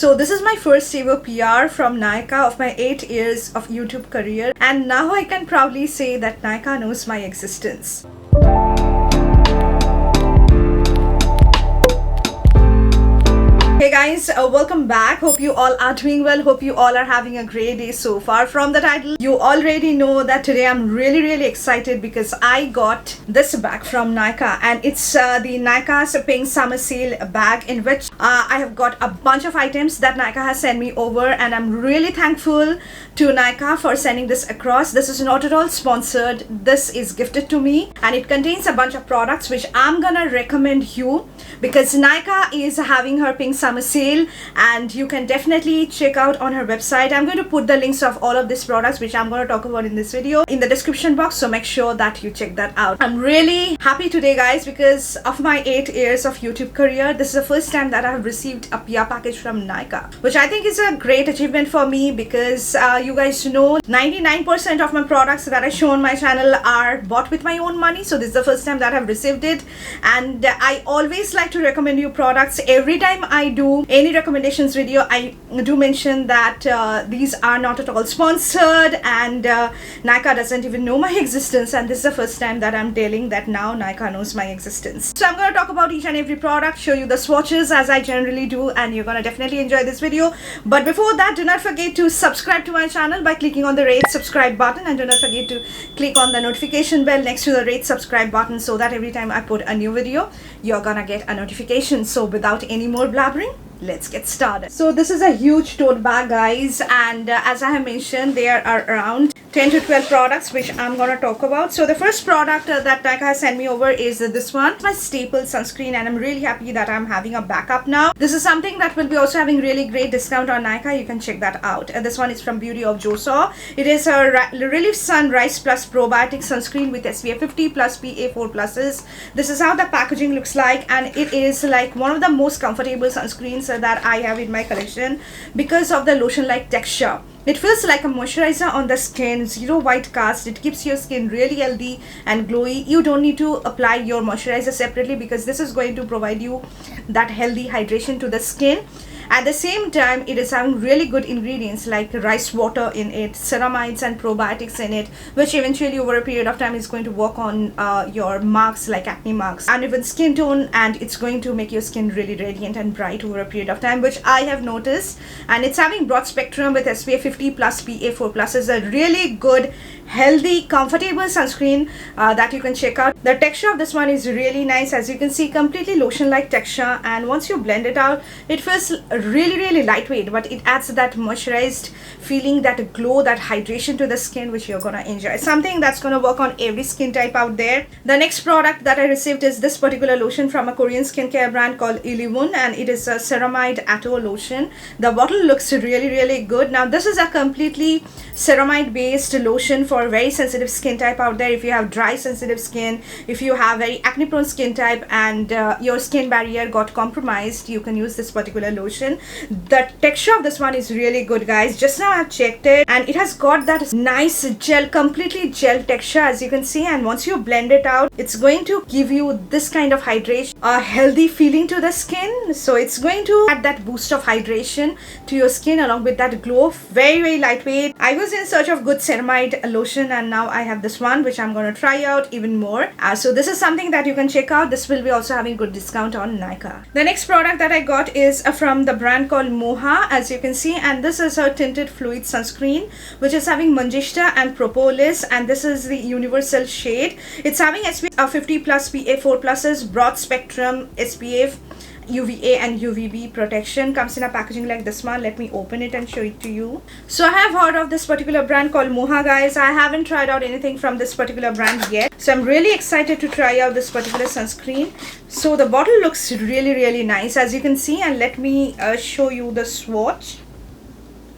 So this is my first ever PR from Nykaa of my 8 years of YouTube career, and now I can proudly say that Nykaa knows my existence. Hey guys, welcome back. Hope you all are doing well. Hope you all are having a great day so far. From the title, you already know that today I'm really excited because I got this bag from Nykaa, and it's the Nyka's Pink Summer Sale bag, in which I have got a bunch of items that Nykaa has sent me over, and I'm really thankful to Nykaa for sending this across. This is not at all sponsored. This is gifted to me, and it contains a bunch of products which I'm gonna recommend you because Nykaa is having her Pink Summer Sale, and you can definitely check out on her website. I'm going to put the links of all of these products which I'm going to talk about in this video in the description box, so make sure that you check that out. I'm really happy today guys because of my 8 years of YouTube career, this is the first time that I have received a PR package from Nykaa, which I think is a great achievement for me because you guys know 99% of my products that I show on my channel are bought with my own money, so this is the first time that I've received it. And I always like to recommend you products. Every time I do any recommendations video, I do mention that these are not at all sponsored, and Nykaa doesn't even know my existence, and this is the first time that I'm telling that now Nykaa knows my existence. So I'm going to talk about each and every product, show you the swatches as I generally do, and you're going to definitely enjoy this video. But before that, do not forget to subscribe to my channel by clicking on the red subscribe button, and do not forget to click on the notification bell next to the red subscribe button so that every time I put a new video, you're gonna get a notification. So without any more blabbering, let's get started. So this is a huge tote bag guys, and as I have mentioned, there are around 10 to 12 products which I'm gonna talk about. So the first product that Nykaa has sent me over is this one, my staple sunscreen, and I'm really happy that I'm having a backup now. This is something that will be also having really great discount on Nykaa. You can check that out. This one is from Beauty of Joseon. It is a Relief Sun Rice Plus Probiotic Sunscreen with SPF 50 plus PA4 pluses. This is how the packaging looks like, and it is like one of the most comfortable sunscreens that I have in my collection because of the lotion-like texture. It feels like a moisturizer on the skin, zero white cast. It keeps your skin really healthy and glowy. You don't need to apply your moisturizer separately because this is going to provide you that healthy hydration to the skin. At the same time, it is having really good ingredients like rice water in it, ceramides and probiotics in it, which eventually over a period of time is going to work on your marks like acne marks, uneven skin tone, and it's going to make your skin really radiant and bright over a period of time, which I have noticed. And it's having broad spectrum with SPF 50 plus PA4 plus. Is a really good, healthy, comfortable sunscreen that you can check out. The texture of this one is really nice. As you can see, completely lotion-like texture, and once you blend it out, it feels really lightweight, but it adds that moisturized feeling, that glow, that hydration to the skin, which you're gonna enjoy. Something that's gonna work on every skin type out there. The next product that I received is this particular lotion from a Korean skincare brand called ILLIYOON, and it is a ceramide atoll lotion. The bottle looks really good. Now this is a completely ceramide based lotion for very sensitive skin type out there. If you have dry sensitive skin, if you have very acne prone skin type, and your skin barrier got compromised, you can use this particular lotion. The texture of this one is really good guys. Just now I've checked it, and it has got that nice gel, completely gel texture, as you can see, and once you blend it out, it's going to give you this kind of hydration, a healthy feeling to the skin. So it's going to add that boost of hydration to your skin along with that glow. Very lightweight. I was in search of good ceramide lotion, and now I have this one which I'm going to try out even more. So this is something that you can check out. This will be also having good discount on Nykaa. The next product that I got is from the brand called MOHA, as you can see, and this is a tinted fluid sunscreen which is having mangista and propolis, and this is the universal shade. It's having SPF 50 plus PA4 pluses, broad spectrum SPF, UVA and UVB protection. Comes in a packaging like this one. Let me open it and show it to you. So I have heard of this particular brand called MOHA guys. I haven't tried out anything from this particular brand yet, so I'm really excited to try out this particular sunscreen. So the bottle looks really nice, as you can see, and let me show you the swatch.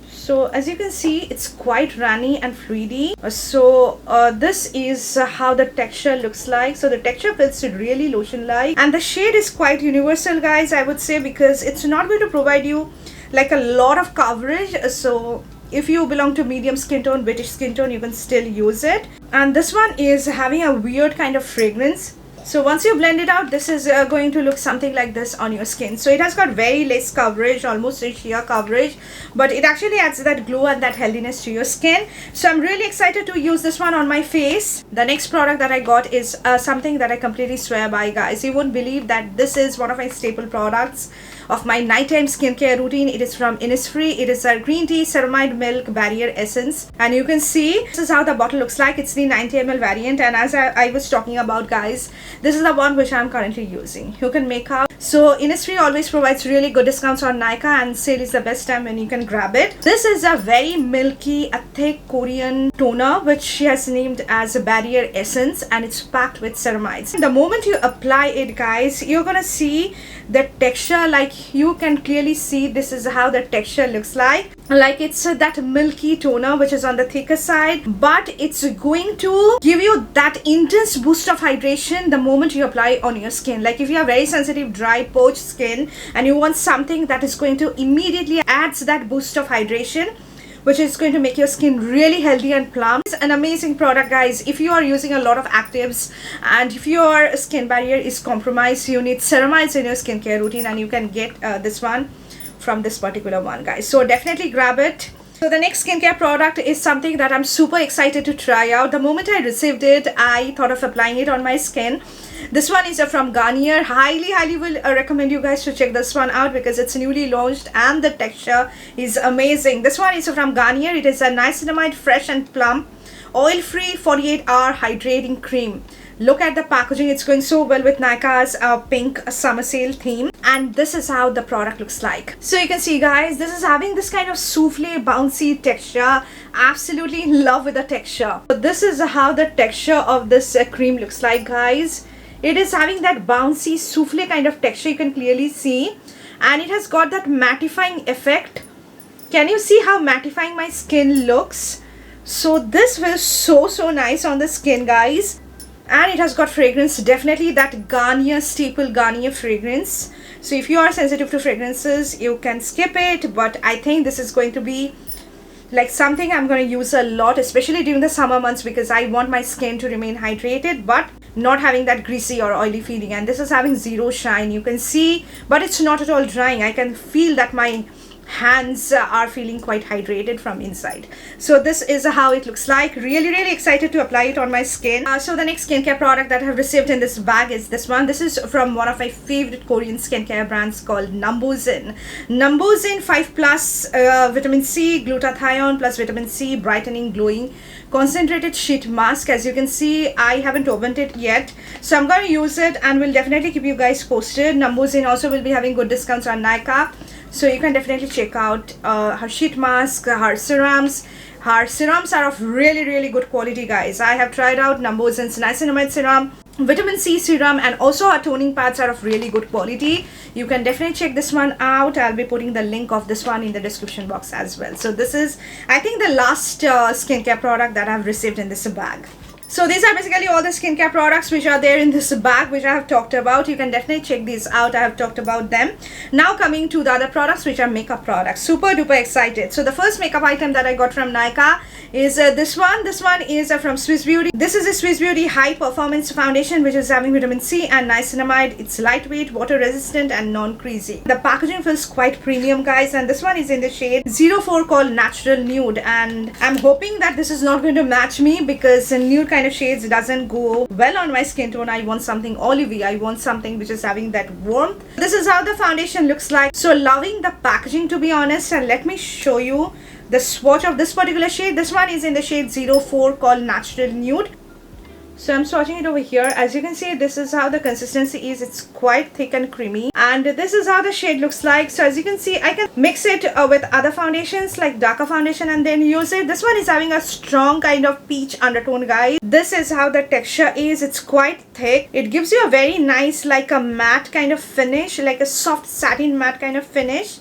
So as you can see, it's quite runny and fluidy. So this is how the texture looks like. So the texture feels really lotion-like, and the shade is quite universal guys, I would say, because it's not going to provide you like a lot of coverage. So if you belong to medium skin tone, British skin tone, you can still use it. And this one is having a weird kind of fragrance. So once you blend it out, this is going to look something like this on your skin. So it has got very less coverage, almost a sheer coverage, but it actually adds that glow and that healthiness to your skin. So I'm really excited to use this one on my face. The next product that I got is something that I completely swear by, guys. You won't believe that this is one of my staple products of my nighttime skincare routine. It is from INNISFREE. It is a green tea ceramide milk barrier essence, and you can see this is how the bottle looks like. It's the 90 ml variant, and as I was talking about, guys, this is the one which I'm currently using. You can make out. So INNISFREE always provides really good discounts on Nykaa, and sale is the best time when you can grab it. This is a very milky, a thick Korean toner which she has named as a barrier essence, and it's packed with ceramides. The moment you apply it, guys, you're gonna see the texture. Like, you can clearly see this is how the texture looks like it's that milky toner which is on the thicker side, but it's going to give you that intense boost of hydration the moment you apply it on your skin. Like, if you have very sensitive, dry, poached skin and you want something that is going to immediately adds that boost of hydration, which is going to make your skin really healthy and plump. It's an amazing product, guys. If you are using a lot of actives and if your skin barrier is compromised, you need ceramides in your skincare routine, and you can get this one from this particular one, guys. So definitely grab it. So the next skincare product is something that I'm super excited to try out. The moment I received it, I thought of applying it on my skin. This one is from Garnier. Highly will recommend you guys to check this one out because it's newly launched and the texture is amazing. This one is from Garnier. It is a niacinamide fresh and plump oil-free 48-hour hydrating cream. Look at the packaging. It's going so well with Nykaa's pink summer sale theme, and this is how the product looks like. So you can see, guys, this is having this kind of souffle bouncy texture. Absolutely in love with the texture. So this is how the texture of this cream looks like, guys. It is having that bouncy souffle kind of texture, you can clearly see, and it has got that mattifying effect. Can you see how mattifying my skin looks? So this feels so nice on the skin, guys. And it has got fragrance, definitely that Garnier staple Garnier fragrance. So if you are sensitive to fragrances, you can skip it, but I think this is going to be like something I'm going to use a lot, especially during the summer months, because I want my skin to remain hydrated but not having that greasy or oily feeling. And this is having zero shine, you can see, but it's not at all drying. I can feel that my hands are feeling quite hydrated from inside. So this is how it looks like. Really excited to apply it on my skin. So the next skincare product that I have received in this bag is this one. This is from one of my favorite Korean skincare brands called NUMBUZIN. NUMBUZIN 5+ vitamin C, glutathione plus vitamin C brightening glowing concentrated sheet mask. As you can see, I haven't opened it yet, so I'm going to use it and will definitely keep you guys posted. NUMBUZIN also will be having good discounts on Nykaa, so you can definitely check out her sheet mask, her serums. Her serums are of really good quality, guys. I have tried out NUMBUZIN's niacinamide serum, vitamin C serum, and also her toning pads are of really good quality. You can definitely check this one out. I'll be putting the link of this one in the description box as well. So this is, I think, the last skincare product that I've received in this bag. So these are basically all the skincare products which are there in this bag, which I have talked about. You can definitely check these out. I have talked about them. Now coming to the other products, which are makeup products. Super duper excited. So the first makeup item that I got from Nykaa is this one. This one is from Swiss Beauty. This is a Swiss Beauty high performance foundation which is having vitamin C and niacinamide. It's lightweight, water resistant and non-creasy. The packaging feels quite premium, guys, and this one is in the shade 04 called Natural Nude, and I'm hoping that this is not going to match me because nude kind of shades doesn't go well on my skin tone. I want something olivey. I want something which is having that warmth. This is how the foundation looks like. So loving the packaging, to be honest, and let me show you the swatch of this particular shade. This one is in the shade 04 called Natural Nude. So I'm swatching it over here. As you can see, this is how the consistency is. It's quite thick and creamy, and this is how the shade looks like. So as you can see, I can mix it with other foundations like darker foundation and then use it. This one is having a strong kind of peach undertone, guys. This is how the texture is. It's quite thick. It gives you a very nice, like a matte kind of finish, like a soft satin matte kind of finish.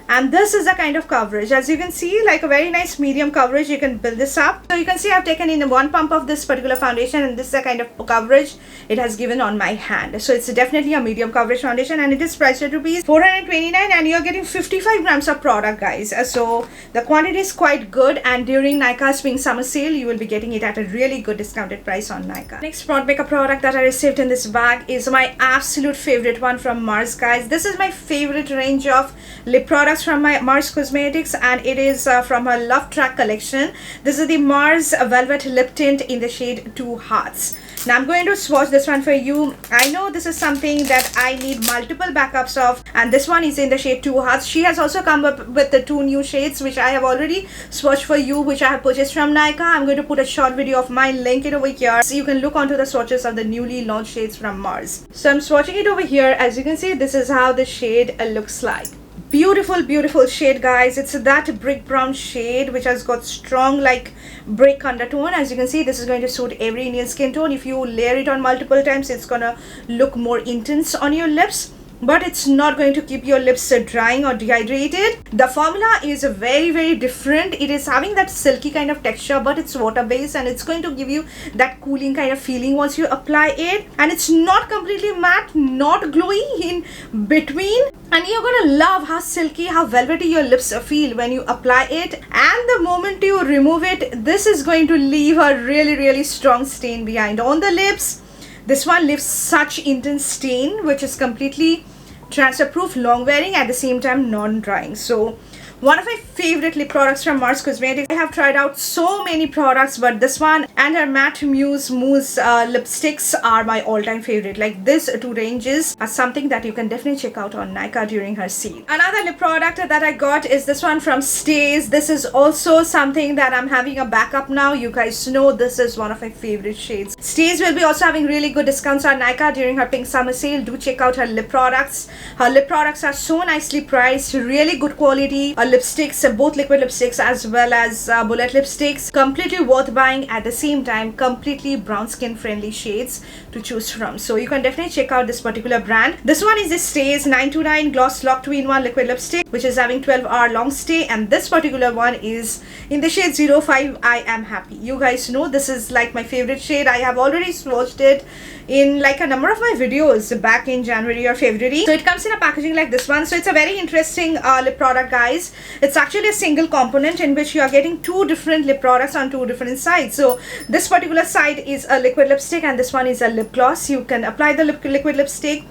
and this is the kind of coverage. As you can see, like a very nice medium coverage. You can build this up. So you can see I've taken in one pump of this particular foundation, and this is the kind of coverage it has given on my hand. So it's definitely a medium coverage foundation, and it is priced at rupees 429, and you're getting 55 grams of product, guys. So the quantity is quite good, and during Nykaa's spring summer sale you will be getting it at a really good discounted price on Nykaa. Next front makeup product that I received in this bag is my absolute favorite one from Mars, guys. This is my favorite range of lip products from my Mars Cosmetics, and it is from her Love Track collection. This is the Mars Velvet Lip Tint in the shade 2 Hearts. Now I'm going to swatch this one for you. I know this is something that I need multiple backups of, and this one is in the shade 2 Hearts. She has also come up with the 2 new shades which I have already swatched for you, which I have purchased from Nykaa. I'm going to put a short video of mine, link it over here, so you can look onto the swatches of the newly launched shades from Mars. So I'm swatching it over here. As you can see, this is how the shade looks like. Beautiful, beautiful shade, guys. It's that brick brown shade which has got strong like brick undertone. As you can see, this is going to suit every Indian skin tone. If you layer it on multiple times, it's gonna look more intense on your lips, but it's not going to keep your lips drying or dehydrated. The formula is very, very different. It is having that silky kind of texture, but it's water based, and it's going to give you that cooling kind of feeling once you apply it. And it's not completely matte, not glowy in between, and you're gonna love how silky, how velvety your lips feel when you apply it. And the moment you remove it, this is going to leave a really, really strong stain behind on the lips. This one leaves such intense stain, which is completely transfer proof, long wearing, at the same time non-drying. So one of my favorite lip products from Mars Cosmetics. I have tried out so many products, but this one and her Matte Mousse lipsticks are my all-time favorite. Like, these 2 ranges are something that you can definitely check out on Nykaa during her sale. Another lip product that I got is this one from STAZE. This is also something that I'm having a backup now. You guys know this is one of my favorite shades. STAZE will be also having really good discounts on Nykaa during her pink summer sale. Do check out her lip products. Her lip products are so nicely priced, really good quality. Lipsticks, both liquid lipsticks as well as bullet lipsticks, completely worth buying. At the same time, completely brown skin friendly shades to choose from. So you can definitely check out this particular brand. This one is the STAZE 929 Gloss Lock 2-in-1 liquid lipstick, which is having 12-hour long stay, and this particular one is in the shade 05 I Am Happy. You guys know this is like my favorite shade. I have already swatched it in like a number of my videos back in January or February. So it comes in a packaging like this one. So it's a very interesting lip product, guys. It's actually a single component in which you are getting 2 different lip products on 2 different sides. So this particular side is a liquid lipstick, and this one is a lip gloss. You can apply the liquid lipstick,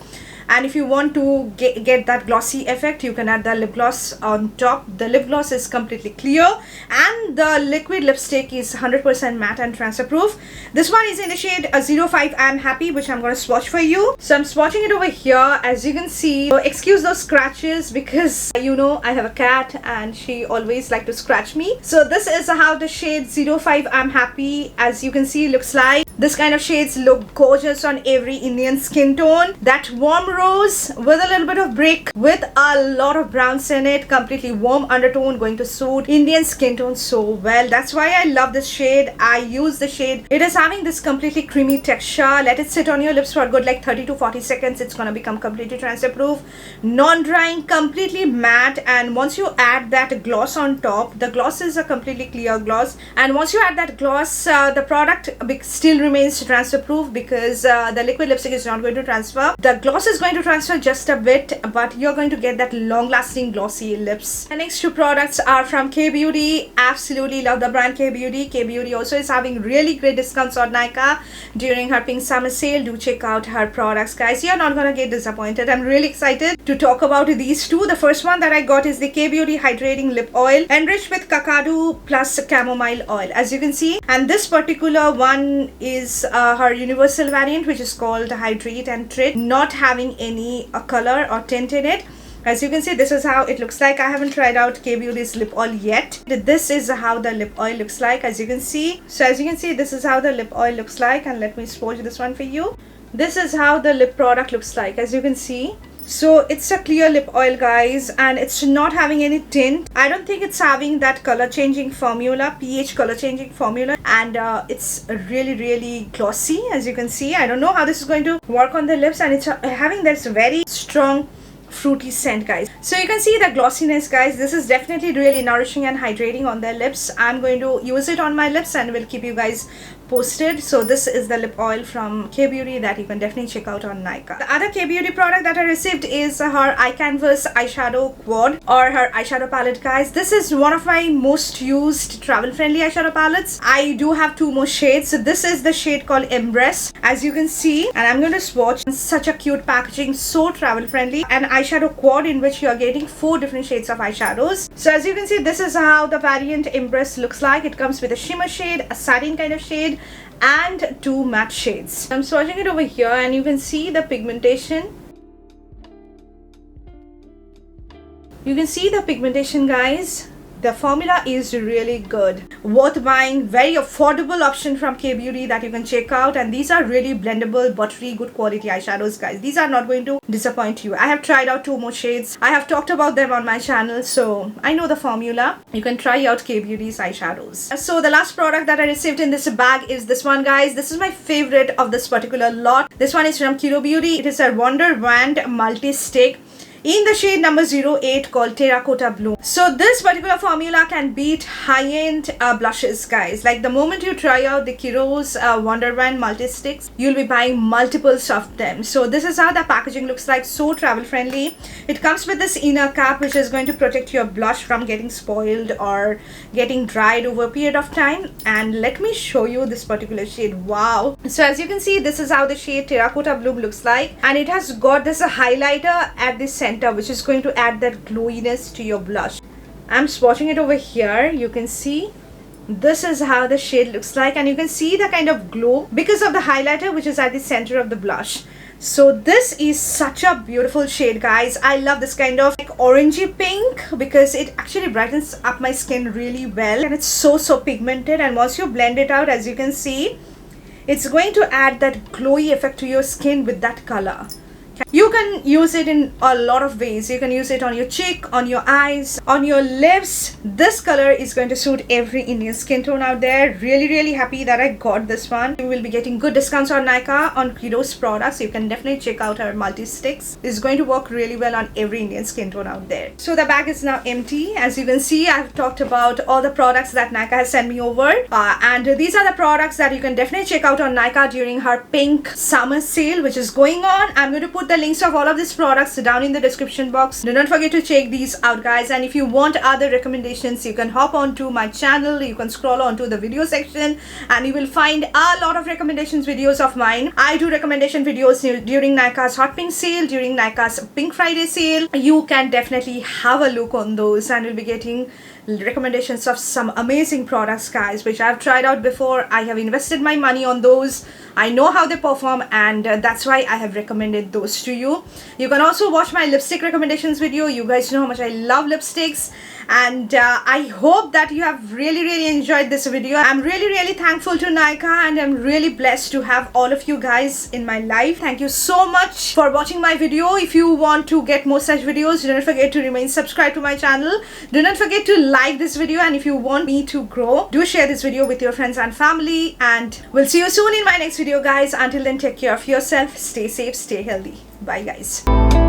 and if you want to get that glossy effect, you can add the lip gloss on top. The lip gloss is completely clear, and the liquid lipstick is 100% matte and transfer proof. This one is in the shade 05 I Am Happy, which I'm going to swatch for you. So I'm swatching it over here. As you can see, so excuse those scratches, because you know I have a cat and she always like to scratch me. So this is how the shade 05 I'm Happy, as you can see, looks like. This kind of shades look gorgeous on every Indian skin tone. That warm rose with a little bit of brick with a lot of browns in it, completely warm undertone, going to suit Indian skin tone so well. That's why I love this shade. I use the shade. It is having this completely creamy texture. Let it sit on your lips for a good like 30 to 40 seconds. It's gonna become completely transfer proof, non-drying, completely matte. And once you add that gloss on top, the gloss is a completely clear gloss, and once you add that gloss, the product still remains transfer proof, because the liquid lipstick is not going to transfer. The gloss is going to transfer just a bit, but you're going to get that long lasting glossy lips. The next 2 products are from K Beauty. Absolutely love the brand K Beauty. K Beauty also is having really great discounts on Nykaa during her pink summer sale. Do check out her products, guys. You're not gonna get disappointed. I'm really excited to talk about these 2. The first one that I got is the K Beauty Hydrating Lip Oil, enriched with Kakadu plus chamomile oil, as you can see. And this particular one is her universal variant, which is called Hydrate and Treat, not having any color or tint in it. As you can see, this is how it looks like. I haven't tried out K Beauty's lip oil yet. This is how the lip oil looks like, as you can see. So as you can see, this is how the lip oil looks like, and let me swatch this one for you. This is how the lip product looks like, as you can see. So it's a clear lip oil, guys, and it's not having any tint. I don't think it's having that color changing formula, pH color changing formula, and it's really, really glossy, as you can see. I don't know how this is going to work on the lips, and it's having this very strong fruity scent, guys. So you can see the glossiness, guys. This is definitely really nourishing and hydrating on their lips. I'm going to use it on my lips and will keep you guys posted. So this is the lip oil from K Beauty that you can definitely check out on Nykaa. The other K Beauty product that I received is her Eye Canvas eyeshadow quad, or her eyeshadow palette, guys. This is one of my most used travel friendly eyeshadow palettes. I do have 2 more shades. So this is the shade called Embrace, as you can see, and I'm going to swatch. Such a cute packaging, so travel friendly. An eyeshadow quad in which you are getting 4 different shades of eyeshadows. So as you can see, this is how the variant Embrace looks like. It comes with a shimmer shade, a satin kind of shade, and 2 matte shades. I'm swatching it over here and you can see the pigmentation. You can see the pigmentation, guys. The formula is really good, worth buying, very affordable option from K Beauty that you can check out. And these are really blendable, buttery, good quality eyeshadows, guys. These are not going to disappoint you. I have tried out 2 more shades. I have talked about them on my channel, so I know the formula. You can try out K Beauty's eyeshadows. So the last product that I received in this bag is this one, guys. This is my favorite of this particular lot. This one is from KIRO Beauty. It is a Wonder Wand multi-stick in the shade number 08 called Terracotta Blue. So this particular formula can beat high-end blushes, guys. Like the moment you try out the KIRO's Wonder Wand multi-sticks, you'll be buying multiples of them. So this is how the packaging looks like, so travel friendly. It comes with this inner cap which is going to protect your blush from getting spoiled or getting dried over a period of time. And let me show you this particular shade. Wow. So as you can see, this is how the shade Terracotta Blue looks like, and it has got this highlighter at the center which is going to add that glowiness to your blush. I'm swatching it over here. You can see this is how the shade looks like, and you can see the kind of glow because of the highlighter which is at the center of the blush. So this is such a beautiful shade, guys. I love this kind of like orangey pink because it actually brightens up my skin really well, and it's so pigmented. And once you blend it out, as you can see, it's going to add that glowy effect to your skin with that color. You can use it in a lot of ways. You can use it on your cheek, on your eyes, on your lips. This color is going to suit every Indian skin tone out there. Really happy that I got this one. You will be getting good discounts on Nykaa on KIRO's products. You can definitely check out her multi-sticks. It's going to work really well on every Indian skin tone out there. So the bag is now empty. As you can see, I've talked about all the products that Nykaa has sent me over. And these are the products that you can definitely check out on Nykaa during her pink summer sale which is going on. I'm going to put the links of all of these products down in the description box. Do not forget to check these out, guys. And if you want other recommendations, you can hop onto my channel. You can scroll onto the video section and you will find a lot of recommendations videos of mine. I do recommendation videos during Nykaa's hot pink sale, during Nykaa's Pink Friday sale. You can definitely have a look on those and you'll be getting recommendations of some amazing products, guys, which I've tried out before. I have invested my money on those. I know how they perform, and that's why I have recommended those to you. You can also watch my lipstick recommendations video. You guys know how much I love lipsticks, and I hope that you have really enjoyed this video. I'm really thankful to Nykaa, and I'm really blessed to have all of you guys in my life. Thank you so much for watching my video. If you want to get more such videos, do not forget to remain subscribed to my channel. Do not forget to like this video, and if you want me to grow, do share this video with your friends and family, and we'll see you soon in my next video, guys. Until then, take care of yourself, stay safe, stay healthy. Bye, guys.